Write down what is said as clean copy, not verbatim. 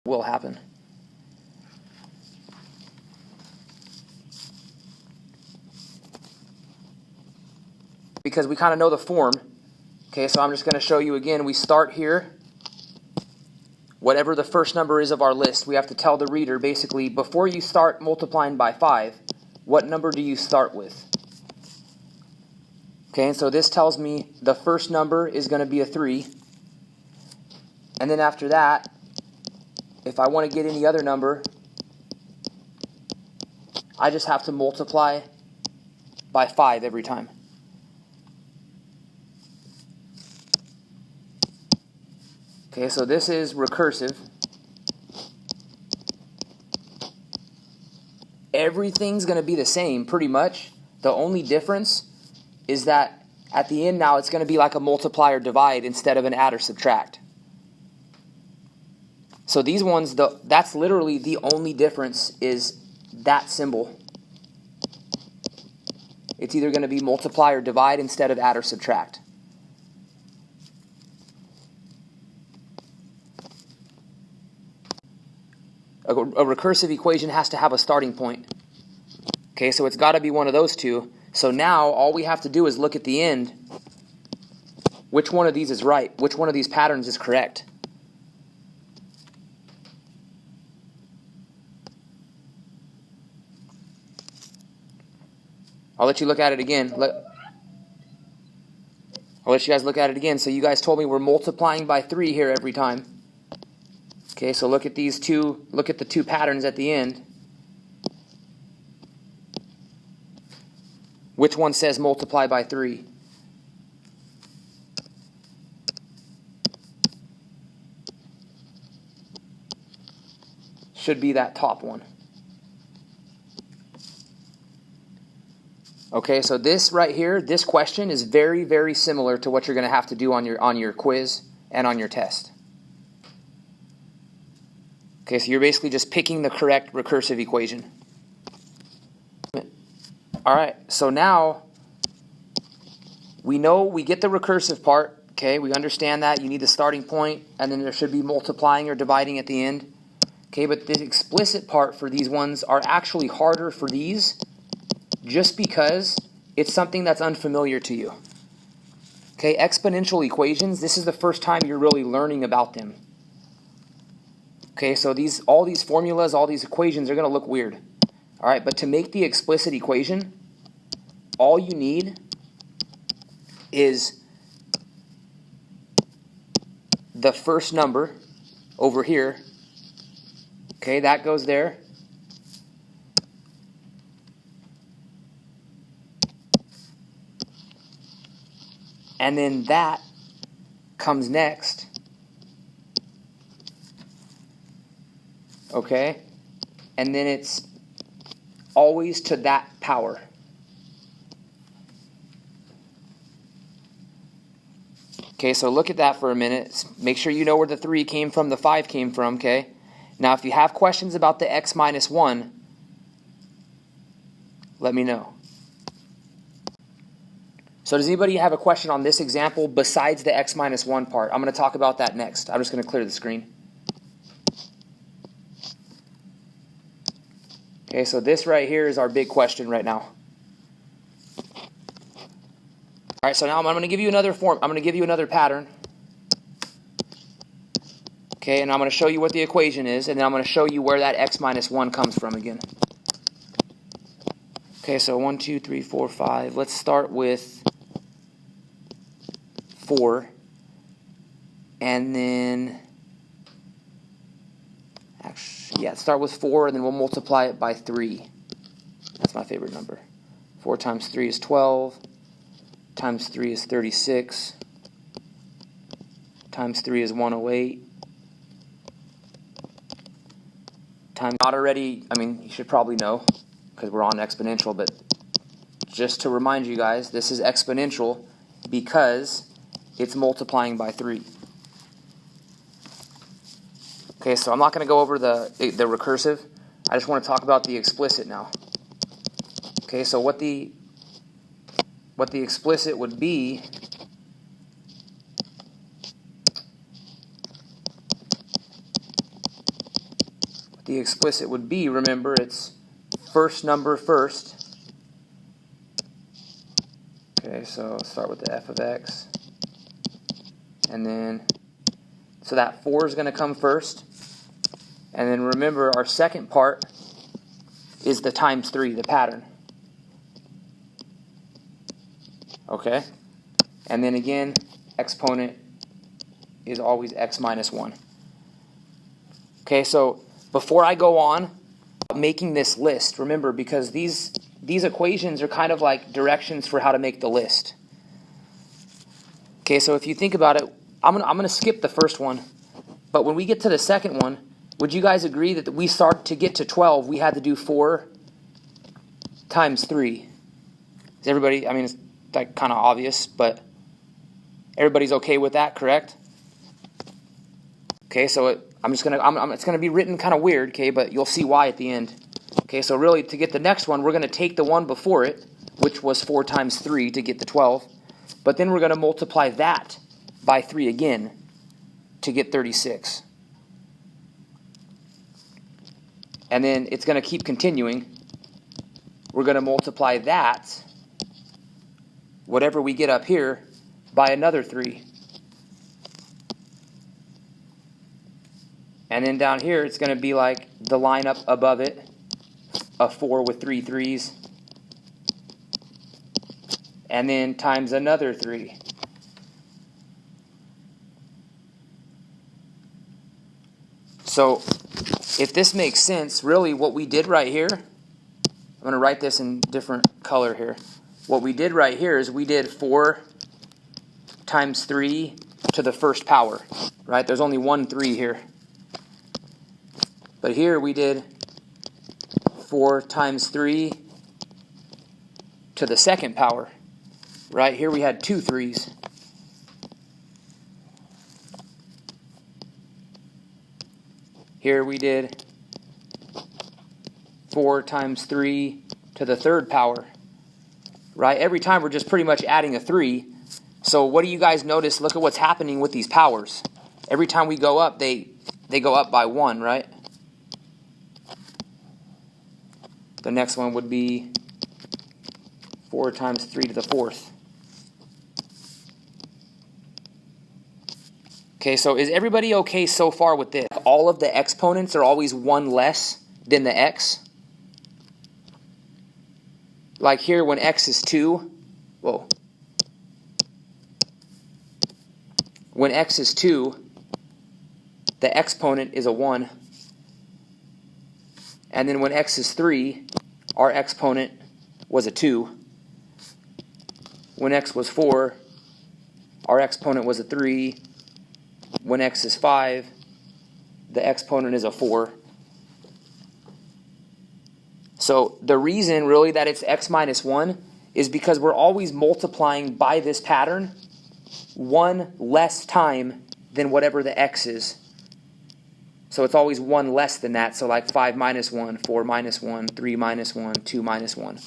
will happen. Because we kind of know the form. Okay, so I'm just going to show you again. We start here. Whatever the first number is of our list, we have to tell the reader basically, before you start multiplying by 5, what number do you start with? Okay, so this tells me the first number is going to be a 3. And then after that, if I want to get any other number, I just have to multiply by 5 every time. Okay, so this is recursive. Everything's going to be the same pretty much. The only difference is that at the end now it's going to be like a multiply or divide instead of an add or subtract. So these ones, that's literally the only difference, is that symbol. It's either going to be multiply or divide instead of add or subtract. A recursive equation has to have a starting point. Okay, so it's got to be one of those two. So now all we have to do is look at the end. Which one of these is right? Which one of these patterns is correct? I'll let you look at it again. I'll let you guys look at it again. So you guys told me we're multiplying by 3 here every time. Okay, so look at these two, look at the two patterns at the end. Which one says multiply by 3? Should be that top one. Okay, so this right here, this question is very, very similar to what you're going to have to do on your quiz and on your test. Okay, so you're basically just picking the correct recursive equation. All right, so now we get the recursive part. Okay, we understand that. You need the starting point, and then there should be multiplying or dividing at the end. Okay, but the explicit part for these ones are actually harder for these just because it's something that's unfamiliar to you. Okay, exponential equations, this is the first time you're really learning about them. Okay, so all these formulas, all these equations are going to look weird. All right, but to make the explicit equation, all you need is the first number over here. Okay, that goes there. And then that comes next. Okay? And then it's always to that power. Okay, so look at that for a minute. Make sure you know where the 3 came from, the 5 came from, okay? Now, if you have questions about the x minus 1, let me know. So does anybody have a question on this example besides the x minus 1 part? I'm going to talk about that next. I'm just going to clear the screen. Okay, so this right here is our big question right now. All right, so now I'm going to give you another form. I'm going to give you another pattern. Okay, and I'm going to show you what the equation is, and then I'm going to show you where that x minus 1 comes from again. Okay, so 1, 2, 3, 4, 5. Let's start with 4. And then, actually, yeah, start with 4, and then we'll multiply it by 3. That's my favorite number. 4 times 3 is 12. Times 3 is 36. Times 3 is 108. Times, not already, I mean, you should probably know, because we're on exponential, but just to remind you guys, this is exponential because it's multiplying by 3. Okay, so I'm not going to go over the recursive. I just want to talk about the explicit now. Okay, so what the explicit would be the explicit would be, remember, it's first number first. Okay, so start with the f of x. And then, so that 4 is going to come first. And then remember, our second part is the times 3, the pattern. Okay? And then again, exponent is always x minus 1. Okay, so before I go on making this list, remember, because these equations are kind of like directions for how to make the list. Okay, so if you think about it, I'm gonna skip the first one, but when we get to the second one, would you guys agree that we start to get to 12, we had to do 4 times 3? Is everybody, I mean, it's like kind of obvious, but everybody's okay with that, correct? Okay, so it's gonna be written kind of weird, okay, but you'll see why at the end. Okay, so really to get the next one, we're gonna take the one before it, which was 4 times 3 to get the 12, but then we're gonna multiply that by 3 again to get 36. And then it's gonna keep continuing. We're gonna multiply that, whatever we get up here, by another 3. And then down here, it's going to be like the line up above it, a 4 with 3 3s. And then times another 3. So, if this makes sense, really what we did right here, I'm going to write this in different color here. What we did right here is we did 4 times 3 to the first power, right? There's only one 3 here. But here we did 4 times 3 to the second power, right? Here we had 2 3s. Here we did 4 times 3 to the third power, right? Every time we're just pretty much adding a 3. So what do you guys notice? Look at what's happening with these powers. Every time we go up, they go up by 1, right? The next one would be 4 times 3 to the fourth. Okay, so is everybody okay so far with this? All of the exponents are always 1 less than the x. Like here when x is 2, whoa. When x is 2, the exponent is a 1. And then when x is 3, our exponent was a 2. When x was 4, our exponent was a 3. When x is 5, the exponent is a 4. So the reason really that it's x minus 1 is because we're always multiplying by this pattern 1 less time than whatever the x is. So it's always 1 less than that. So like 5 minus 1, 4 minus 1, 3 minus 1, 2 minus 1.